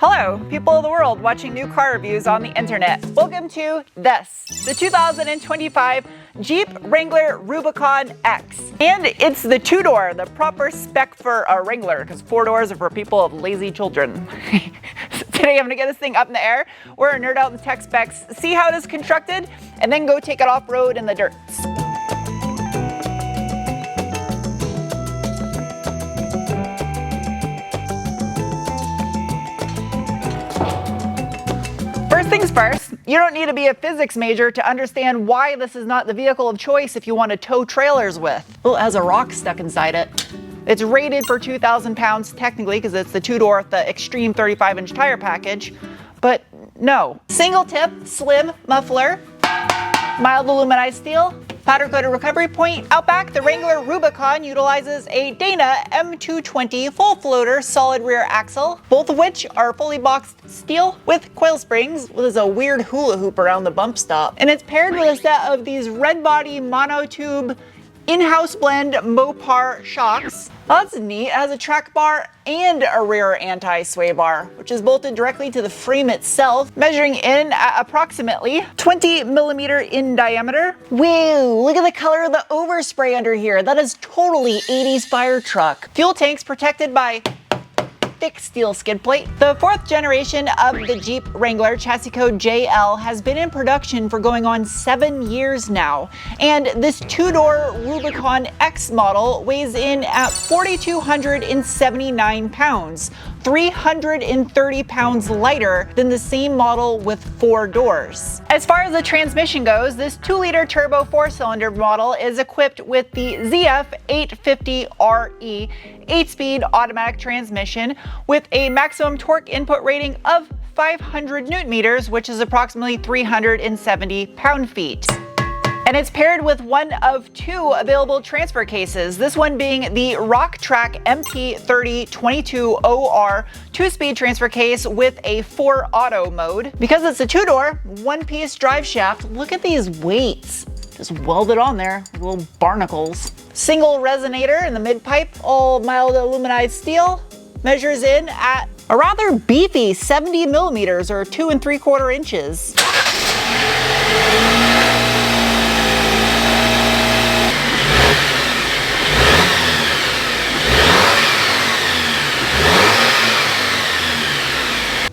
Hello, people of the world watching new car reviews on the internet. Welcome to this, the 2025 Jeep Wrangler Rubicon X. And it's the two-door, the proper spec for a Wrangler, because four doors are for people of lazy children. Today I'm gonna get this thing up in the air, we're gonna nerd out the tech specs, see how it is constructed, and then go take it off-road in the dirt. First things first, you don't need to be a physics major to understand why this is not the vehicle of choice if you want to tow trailers with. Well, it has a rock stuck inside it. It's rated for 2,000 pounds technically because it's the two-door with the extreme 35-inch tire package, but no. Single tip, slim muffler, mild aluminized steel, powder-coated recovery point. Out back, the Wrangler Rubicon utilizes a Dana M220 full floater solid rear axle, both of which are fully boxed steel with coil springs. There's a weird hula hoop around the bump stop. And it's paired with a set of these red body monotube in-house blend Mopar shocks. Well, that's neat. It has a track bar and a rear anti-sway bar, which is bolted directly to the frame itself, measuring in at approximately 20 millimeter in diameter. Whoa, look at the color of the overspray under here. That is totally 80s fire truck. Fuel tanks protected by thick steel skid plate. The fourth generation of the Jeep Wrangler, chassis code JL, has been in production for going on 7 years now. And this two-door Rubicon X model weighs in at 4,279 pounds, 330 pounds lighter than the same model with 4 doors. As far as the transmission goes, this 2-liter turbo 4-cylinder model is equipped with the ZF 850RE 8-speed automatic transmission with a maximum torque input rating of 500 newton meters, which is approximately 370 pound-feet. And it's paired with one of 2 available transfer cases, this one being the Rocktrack MP3022OR 2-speed transfer case with a 4 auto mode. Because it's a 2-door, 1-piece drive shaft, look at these weights. Just welded on there, little barnacles. Single resonator in the mid-pipe, all mild aluminized steel, measures in at a rather beefy 70 millimeters or 2 3/4 inches.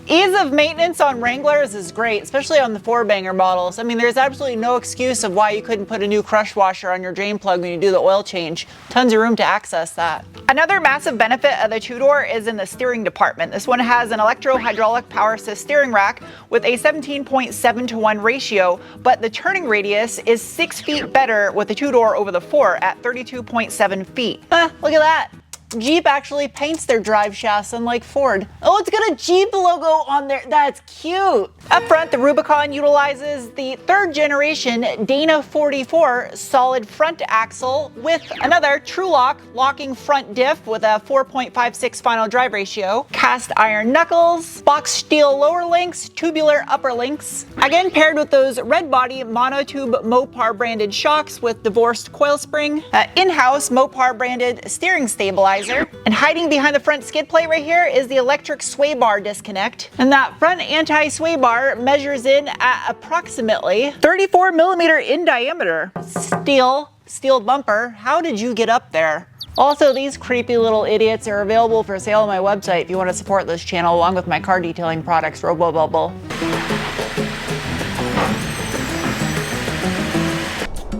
Ease of maintenance on Wranglers is great, especially on the 4-banger models. I mean, there's absolutely no excuse of why you couldn't put a new crush washer on your drain plug when you do the oil change. Tons of room to access that. Another massive benefit of the two-door is in the steering department. This one has an electro-hydraulic power assist steering rack with a 17.7:1 ratio, but the turning radius is 6 feet better with the two-door over the 4 at 32.7 feet. Look at that. Jeep actually paints their drive shafts unlike Ford. Oh, it's got a Jeep logo on there. That's cute. Up front, the Rubicon utilizes the 3rd generation Dana 44 solid front axle with another TrueLock locking front diff with a 4.56 final drive ratio, cast iron knuckles, box steel lower links, tubular upper links. Again, paired with those red body monotube Mopar branded shocks with divorced coil spring, in-house Mopar branded steering stabilizer. And hiding behind the front skid plate right here is the electric sway bar disconnect. And that front anti-sway bar measures in at approximately 34 millimeter in diameter. Steel bumper. How did you get up there? Also, these creepy little idiots are available for sale on my website if you want to support this channel along with my car detailing products, RoboBubble.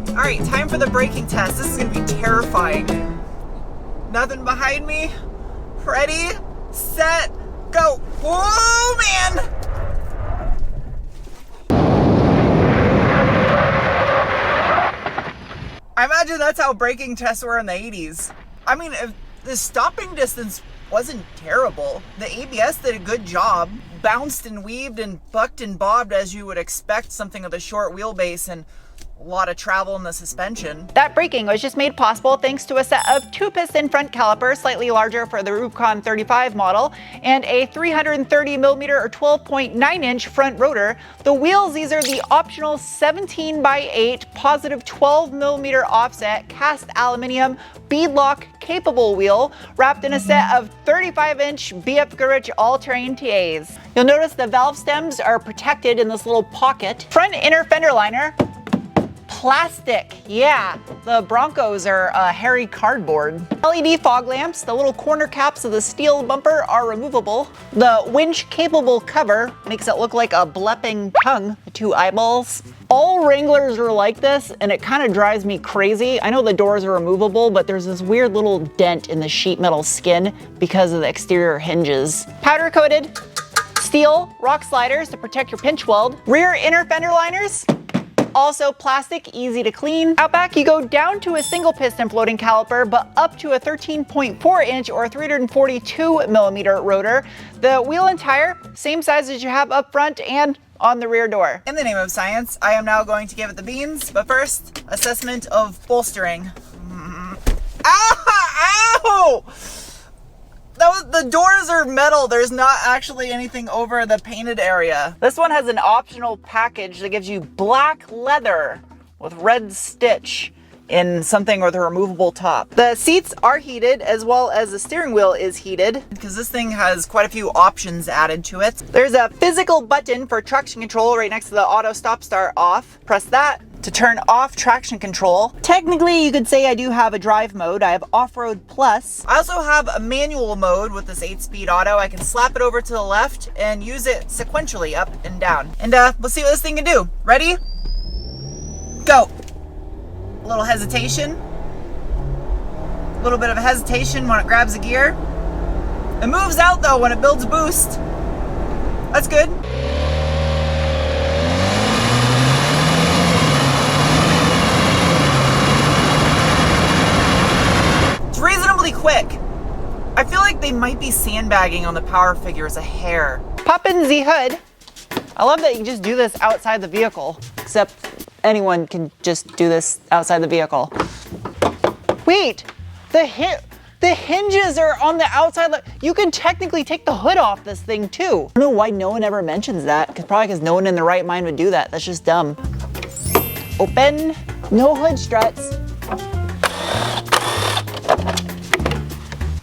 All right, time for the braking test. This is gonna be terrifying. Nothing behind me. Ready, set, go. Whoa, man! I imagine that's how braking tests were in the 80s. I mean, if the stopping distance wasn't terrible, the ABS did a good job. Bounced and weaved and bucked and bobbed as you would expect something with a short wheelbase, and a lot of travel in the suspension. That braking was just made possible thanks to a set of 2-piston front calipers, slightly larger for the Rubicon 35 model, and a 330mm or 12.9-inch front rotor. The wheels, these are the optional 17x8 positive 12mm offset cast aluminum beadlock capable wheel wrapped in a set of 35-inch BF Goodrich all-terrain TAs. You'll notice the valve stems are protected in this little pocket. Front inner fender liner, plastic. Yeah, the Broncos are hairy cardboard. LED fog lamps, the little corner caps of the steel bumper are removable. The winch capable cover makes it look like a blepping tongue, the 2 eyeballs. All Wranglers are like this, and it kind of drives me crazy. I know the doors are removable, but there's this weird little dent in the sheet metal skin because of the exterior hinges. Powder coated steel rock sliders to protect your pinch weld. Rear inner fender liners, also plastic, easy to clean. Out back, you go down to a single piston floating caliper, but up to a 13.4-inch or 342mm rotor. The wheel and tire, same size as you have up front and on the rear door. In the name of science, I am now going to give it the beans, but first, assessment of bolstering. Ow! The doors are metal. There's not actually anything over the painted area. This one has an optional package that gives you black leather with red stitch in something with a removable top. The seats are heated, as well as the steering wheel is heated, because this thing has quite a few options added to it. There's a physical button for traction control right next to the auto stop start off. Press that to turn off traction control. Technically, you could say I do have a drive mode. I have off-road plus. I also have a manual mode with this 8-speed auto. I can slap it over to the left and use it sequentially up and down. And let's see what this thing can do. Ready? Go. A little hesitation. A little bit of a hesitation when it grabs a gear. It moves out though when it builds boost. That's good. It's reasonably quick. I feel like they might be sandbagging on the power figures a hair. Pop in the hood. I love that you can just do this outside the vehicle, except anyone can just do this outside the vehicle. Wait, the hinges are on the outside. You can technically take the hood off this thing too. I don't know why no one ever mentions that. Probably because no one in their right mind would do that. That's just dumb. Open, no hood struts.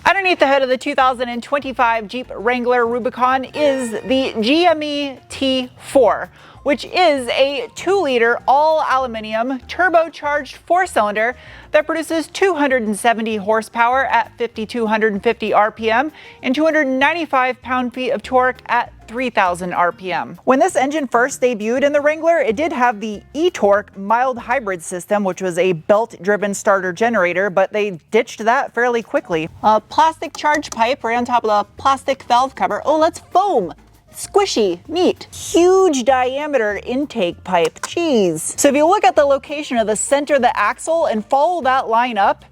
Underneath the hood of the 2025 Jeep Wrangler Rubicon is the GME T4, which is a 2-liter all-aluminum turbocharged 4-cylinder that produces 270 horsepower at 5,250 RPM and 295 pound-feet of torque at 3,000 RPM. When this engine first debuted in the Wrangler, it did have the e-torque mild hybrid system, which was a belt-driven starter generator, but they ditched that fairly quickly. A plastic charge pipe right on top of the plastic valve cover. Oh, that's foam. Squishy, neat. Huge diameter intake pipe, jeez. So if you look at the location of the center of the axle and follow that line up,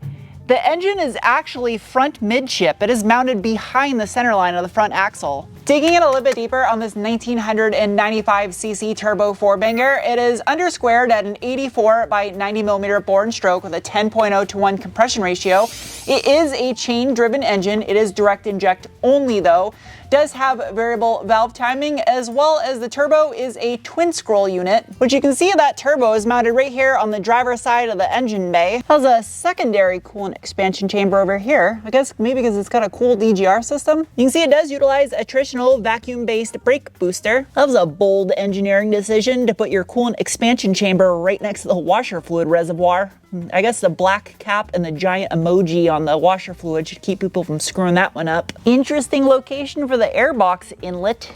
the engine is actually front midship. It is mounted behind the center line of the front axle. Digging in a little bit deeper on this 1995cc turbo 4-banger, it is undersquared at an 84 by 90 millimeter bore and stroke with a 10.0 to 1 compression ratio. It is a chain-driven engine. It is direct inject only though. Does have variable valve timing, as well as the turbo is a twin scroll unit, which you can see that turbo is mounted right here on the driver's side of the engine bay. It has a secondary coolant expansion chamber over here. I guess maybe because it's got a cooled EGR system. You can see it does utilize a traditional vacuum-based brake booster. That was a bold engineering decision to put your coolant expansion chamber right next to the washer fluid reservoir. I guess the black cap and the giant emoji on the washer fluid should keep people from screwing that one up. Interesting location for the airbox inlet.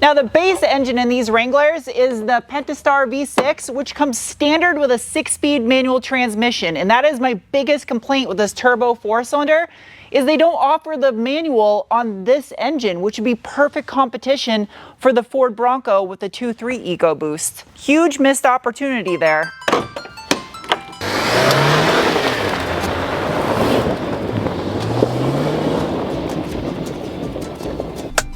Now the base engine in these Wranglers is the Pentastar V6, which comes standard with a 6-speed manual transmission. And that is my biggest complaint with this turbo 4-cylinder, is they don't offer the manual on this engine, which would be perfect competition for the Ford Bronco with the 2.3 EcoBoost. Huge missed opportunity there.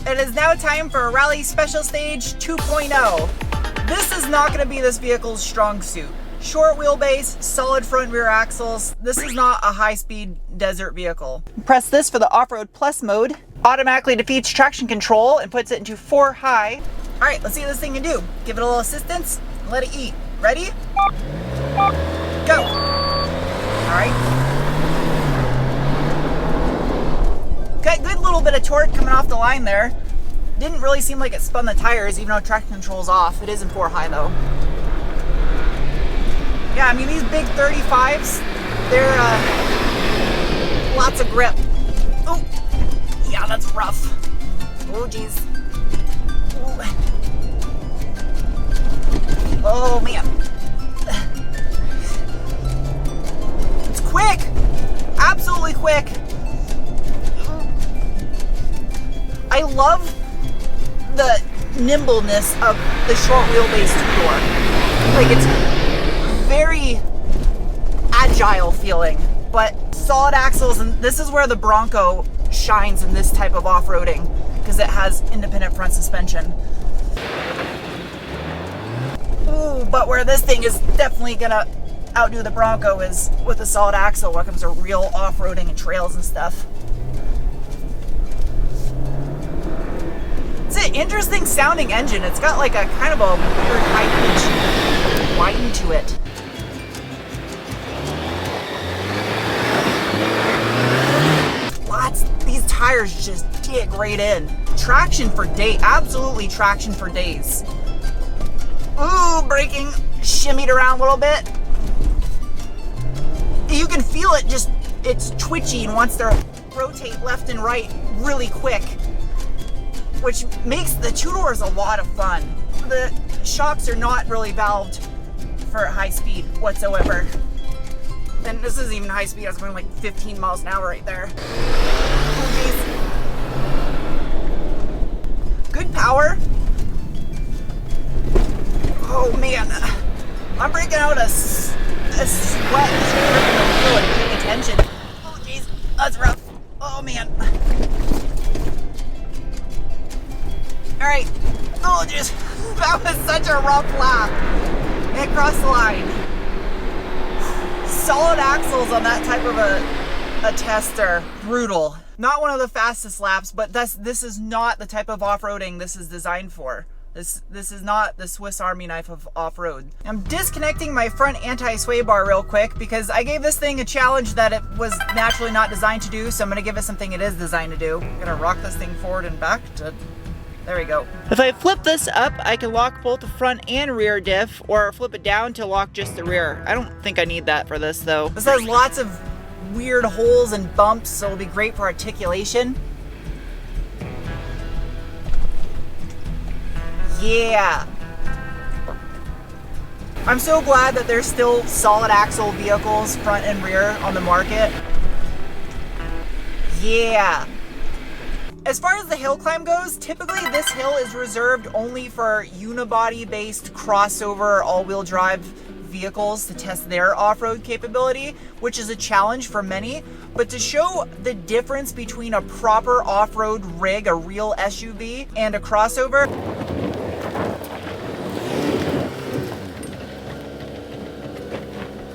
It is now time for a Rally Special Stage 2.0. This is not going to be this vehicle's strong suit. Short wheelbase, solid front and rear axles. This is not a high-speed desert vehicle. Press this for the off-road plus mode. Automatically defeats traction control and puts it into 4 high. All right, let's see what this thing can do. Give it a little assistance and let it eat. Ready? Go. All right. Got good little bit of torque coming off the line there. Didn't really seem like it spun the tires, even though traction control's off. It is in 4 high though. Yeah, I mean, these big 35s, they're lots of grip. Oh, yeah, that's rough. Oh, geez. Ooh. Oh, man. It's quick. Absolutely quick. I love the nimbleness of the short wheelbase two-door. Like, it's very agile feeling, but solid axles, and this is where the Bronco shines in this type of off-roading because it has independent front suspension. Ooh, but where this thing is definitely gonna outdo the Bronco is with the solid axle when it comes to real off-roading and trails and stuff. It's an interesting sounding engine. It's got like a kind of a weird high-pitch whine to it. These tires just dig right in. Traction for days, absolutely traction for days. Ooh, braking, shimmied around a little bit. You can feel it just, it's twitchy and wants to rotate left and right really quick, which makes the two doors a lot of fun. The shocks are not really valved for high speed whatsoever. And this isn't even high speed, I was going like 15 miles an hour right there. Oh, geez. Good power. Oh man, I'm breaking out a sweat just gripping the wheel and paying attention. Oh geez, that's rough. Oh man. Alright, oh geez, that was such a rough lap. It crossed the line. Solid axles on that type of a test are brutal. Not one of the fastest laps, but this is not the type of off-roading this is designed for. This is not the Swiss Army knife of off-road. I'm disconnecting my front anti-sway bar real quick because I gave this thing a challenge that it was naturally not designed to do, so I'm gonna give it something it is designed to do. I'm gonna rock this thing forward and back to, there we go. If I flip this up, I can lock both the front and rear diff, or flip it down to lock just the rear. I don't think I need that for this though. This has lots of weird holes and bumps, so it'll be great for articulation. Yeah. I'm so glad that there's still solid axle vehicles, front and rear, on the market. Yeah. As far as the hill climb goes, typically this hill is reserved only for unibody-based crossover all-wheel drive vehicles to test their off-road capability, which is a challenge for many. But to show the difference between a proper off-road rig, a real SUV, and a crossover,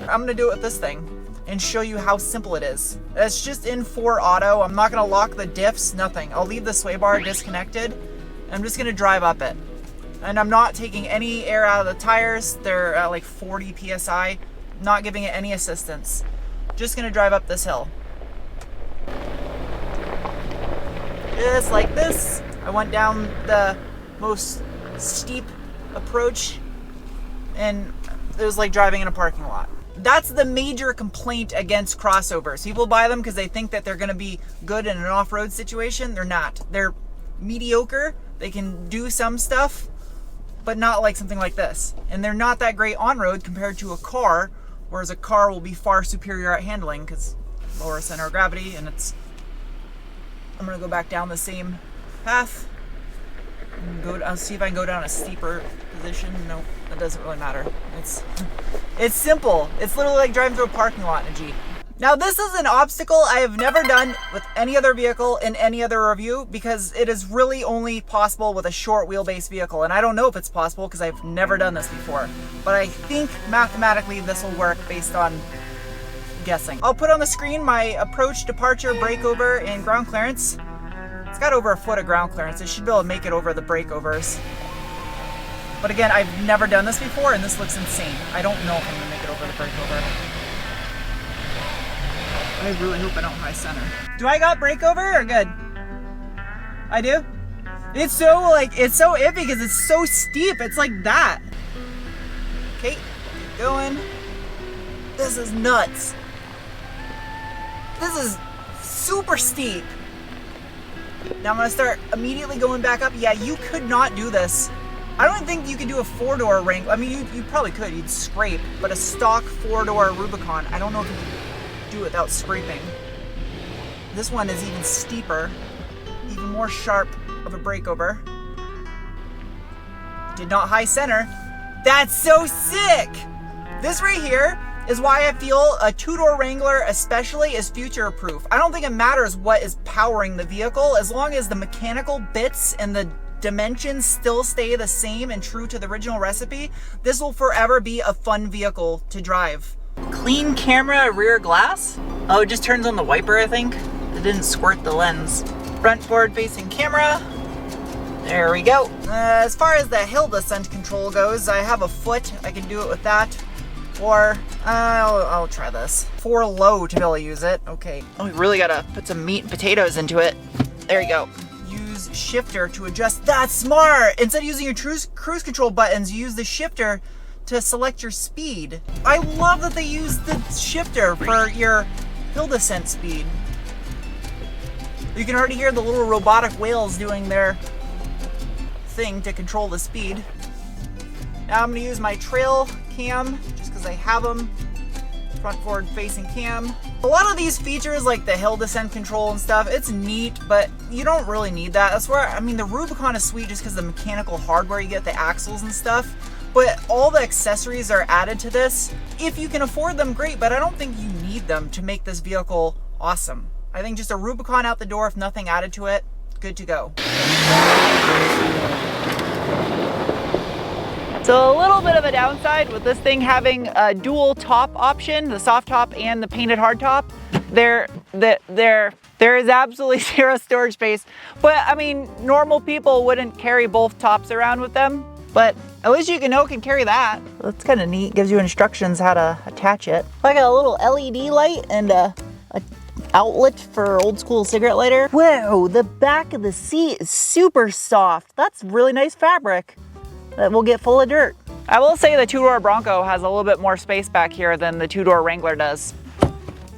I'm gonna do it with this thing and show you how simple it is. It's just in 4 auto. I'm not gonna lock the diffs, nothing. I'll leave the sway bar disconnected. I'm just gonna drive up it. And I'm not taking any air out of the tires. They're at like 40 PSI. Not giving it any assistance. Just gonna drive up this hill. Just like this. I went down the most steep approach and it was like driving in a parking lot. That's the major complaint against crossovers. People buy them because they think that they're gonna be good in an off-road situation. They're not. They're mediocre. They can do some stuff, but not like something like this. And they're not that great on-road compared to a car, whereas a car will be far superior at handling because lower center of gravity, and it's, I'm gonna go back down the same path. I'll see if I can go down a steeper position. No, that doesn't really matter. It's simple. It's literally like driving through a parking lot in a Jeep. Now this is an obstacle I have never done with any other vehicle in any other review because it is really only possible with a short wheelbase vehicle. And I don't know if it's possible because I've never done this before. But I think mathematically this will work based on guessing. I'll put on the screen my approach, departure, breakover, and ground clearance. It's got over a foot of ground clearance. It should be able to make it over the breakovers. But again, I've never done this before and this looks insane. I don't know if I'm gonna make it over the breakover. I really hope I don't high center. Do I got breakover or good? I do? It's so iffy because it's so steep. It's like that. Okay, keep going. This is nuts. This is super steep. Now I'm gonna start immediately going back up. Yeah, you could not do this. I don't think you could do a 4-door Wrangler. I mean, you probably could. You'd scrape, but a stock 4-door Rubicon, I don't know if you could do it without scraping. This one is even steeper, even more sharp of a breakover. Did not high center. That's so sick! This right here is why I feel a 2-door Wrangler especially is future-proof. I don't think it matters what is powering the vehicle, as long as the mechanical bits and the dimensions still stay the same and true to the original recipe, this will forever be a fun vehicle to drive. Clean camera rear glass? Oh, it just turns on the wiper, I think. It didn't squirt the lens. Front forward facing camera. There we go. As far as the hill descent control goes, I have a foot. I can do it with that. Or, I'll try this. 4 low to be able to use it. Okay. Oh, we really gotta put some meat and potatoes into it. There you go. Use shifter to adjust. That's smart! Instead of using your cruise control buttons, you use the shifter to select your speed. I love that they use the shifter for your hill descent speed. You can already hear the little robotic whales doing their thing to control the speed. Now I'm gonna use my trail cam, just because I have them. Front forward facing cam. A lot of these features like the hill descent control and stuff, it's neat, but you don't really need that. That's where, I mean, the Rubicon is sweet just because of the mechanical hardware you get, the axles and stuff, but all the accessories are added to this. If you can afford them, great, but I don't think you need them to make this vehicle awesome. I think just a Rubicon out the door, if nothing added to it, good to go. So a little bit of a downside with this thing having a dual top option, the soft top and the painted hard top. There is absolutely zero storage space. But I mean, normal people wouldn't carry both tops around with them. But at least you can carry that. That's kind of neat. Gives you instructions how to attach it. I got a little LED light and a outlet for old school cigarette lighter. Whoa, the back of the seat is super soft. That's really nice fabric that will get full of dirt. I will say the 2-door Bronco has a little bit more space back here than the 2-door Wrangler does.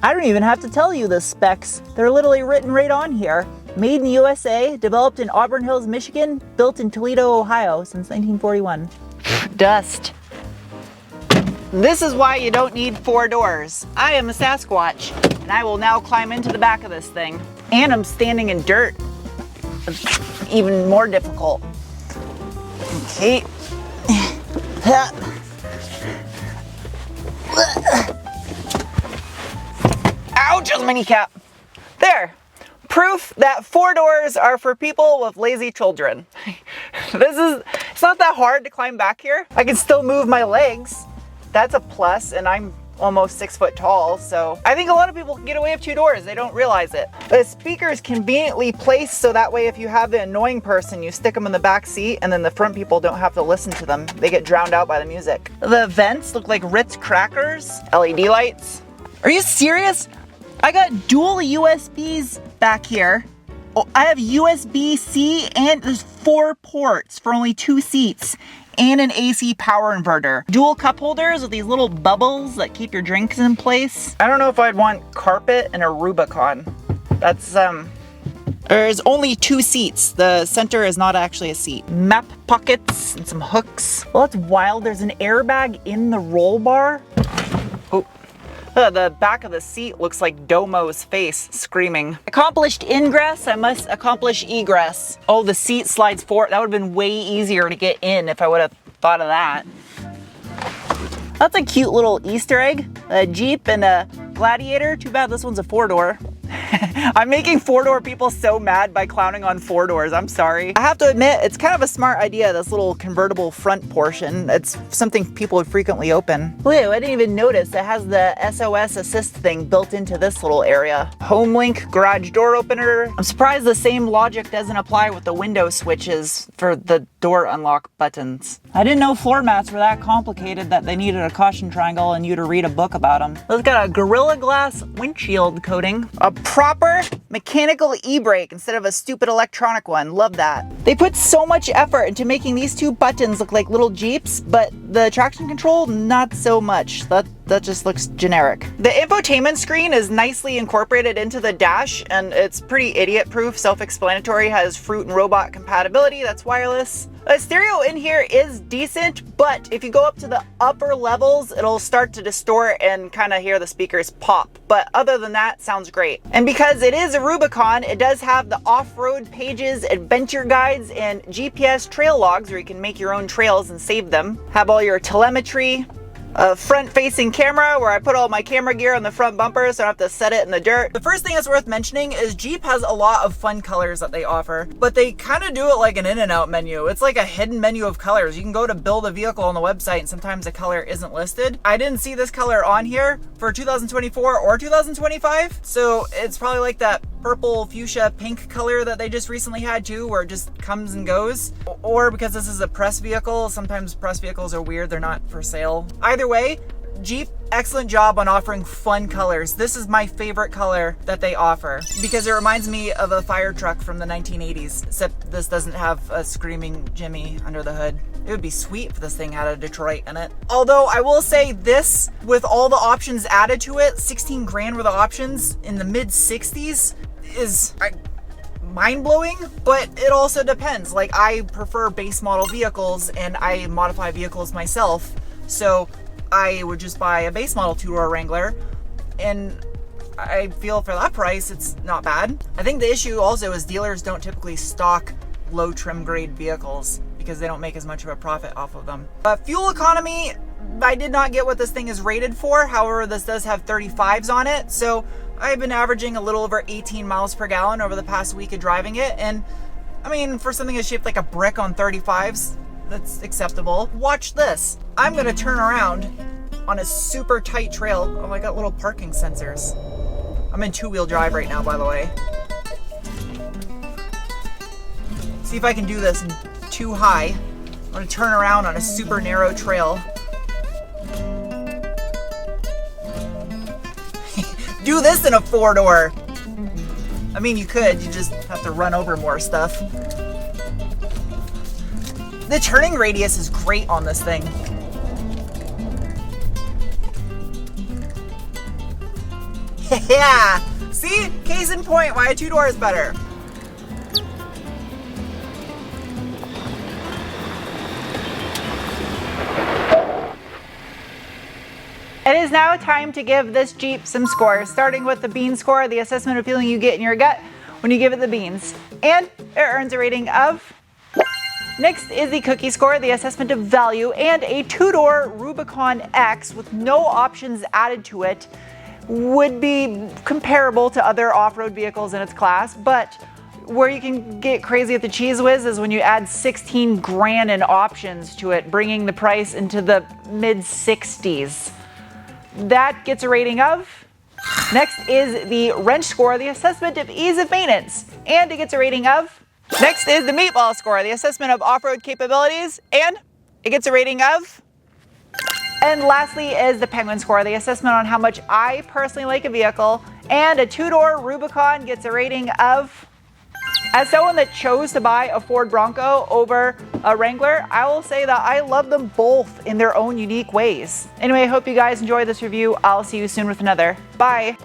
I don't even have to tell you the specs. They're literally written right on here. Made in the USA, developed in Auburn Hills, Michigan, built in Toledo, Ohio since 1941. Dust. This is why you don't need 4 doors. I am a Sasquatch, and I will now climb into the back of this thing. And I'm standing in dirt. It's even more difficult. Okay. Ouch, that's my kneecap. There. Proof that 4 doors are for people with lazy children. It's not that hard to climb back here. I can still move my legs. That's a plus, and I'm almost 6 foot tall, so I think a lot of people can get away with 2 doors. They don't realize it. The speaker is conveniently placed so that way if you have the annoying person, you stick them in the back seat and then the front people don't have to listen to them. They get drowned out by the music. The vents look like Ritz crackers. LED lights. Are you serious? I got dual USBs back here. Oh, I have USB-C and there's 4 ports for only 2 seats. And an AC power inverter. Dual cup holders with these little bubbles that keep your drinks in place. I don't know if I'd want carpet and a Rubicon. That's, there's only 2 seats. The center is not actually a seat. Map pockets and some hooks. Well, that's wild. There's an airbag in the roll bar. Oh. The back of the seat looks like Domo's face screaming. Accomplished ingress, I must accomplish egress. Oh, the seat slides forward. That would have been way easier to get in if I would have thought of that. That's a cute little Easter egg. A Jeep and a Gladiator. Too bad this one's a 4-door. I'm making 4-door people so mad by clowning on 4-doors. I'm sorry. I have to admit, it's kind of a smart idea, this little convertible front portion. It's something people would frequently open. Ooh, I didn't even notice it has the SOS assist thing built into this little area. Home link, garage door opener. I'm surprised the same logic doesn't apply with the window switches for the door unlock buttons. I didn't know floor mats were that complicated that they needed a caution triangle and you to read a book about them. It's got a Gorilla Glass windshield coating. A proper mechanical e-brake instead of a stupid electronic one. Love that. They put so much effort into making these two buttons look like little Jeeps, but the traction control, not so much. That just looks generic. The infotainment screen is nicely incorporated into the dash, and it's pretty idiot-proof, self-explanatory, has fruit and robot compatibility, that's wireless. The stereo in here is decent, but if you go up to the upper levels, it'll start to distort and kind of hear the speakers pop. But other than that, sounds great. And because it is a Rubicon, it does have the off-road pages, adventure guides, and GPS trail logs where you can make your own trails and save them. Have all your telemetry. A front-facing camera where I put all my camera gear on the front bumper so I don't have to set it in the dirt. The first thing that's worth mentioning is Jeep has a lot of fun colors that they offer, but they kind of do it like an in-and-out menu. It's like a hidden menu of colors. You can go to build a vehicle on the website and sometimes the color isn't listed. I didn't see this color on here for 2024 or 2025, so it's probably like that purple fuchsia pink color that they just recently had too, where it just comes and goes. Or because this is a press vehicle, sometimes press vehicles are weird, they're not for sale. Either way, Jeep, excellent job on offering fun colors. This is my favorite color that they offer because it reminds me of a fire truck from the 1980s, except this doesn't have a screaming Jimmy under the hood. It would be sweet if this thing had a Detroit in it. Although I will say this, with all the options added to it, 16 grand worth of options in the mid 60s is mind-blowing, but it also depends. Like, I prefer base model vehicles and I modify vehicles myself, so I would just buy a base model 2-door Wrangler, and I feel for that price it's not bad. I think the issue also is dealers don't typically stock low trim grade vehicles because they don't make as much of a profit off of them. Fuel economy, I did not get what this thing is rated for. However, this does have 35s on it, so I've been averaging a little over 18 miles per gallon over the past week of driving it, and I mean, for something that's shaped like a brick on 35s, that's acceptable. Watch this. I'm gonna turn around on a super tight trail. Oh, I got little parking sensors. I'm in 2-wheel drive right now, by the way. See if I can do this in 2 high. I'm gonna turn around on a super narrow trail. Do this in a 4-door. I mean, you could, you just have to run over more stuff. The turning radius is great on this thing. Yeah! See? Case in point why a 2-door is better. It is now time to give this Jeep some scores, starting with the bean score, the assessment of feeling you get in your gut when you give it the beans. And it earns a rating of. Next is the cookie score, the assessment of value, and a 2-door Rubicon X with no options added to it would be comparable to other off-road vehicles in its class, but where you can get crazy at the cheese whiz is when you add 16 grand in options to it, bringing the price into the mid 60s. That gets a rating of. Next is the wrench score, the assessment of ease of maintenance, and it gets a rating of. Next is the meatball score, the assessment of off-road capabilities, and it gets a rating of. And lastly is the penguin score, the assessment on how much I personally like a vehicle, and a 2-door Rubicon gets a rating of. As someone that chose to buy a Ford Bronco over a Wrangler, I will say that I love them both in their own unique ways. Anyway, I hope you guys enjoyed this review. I'll see you soon with another. Bye.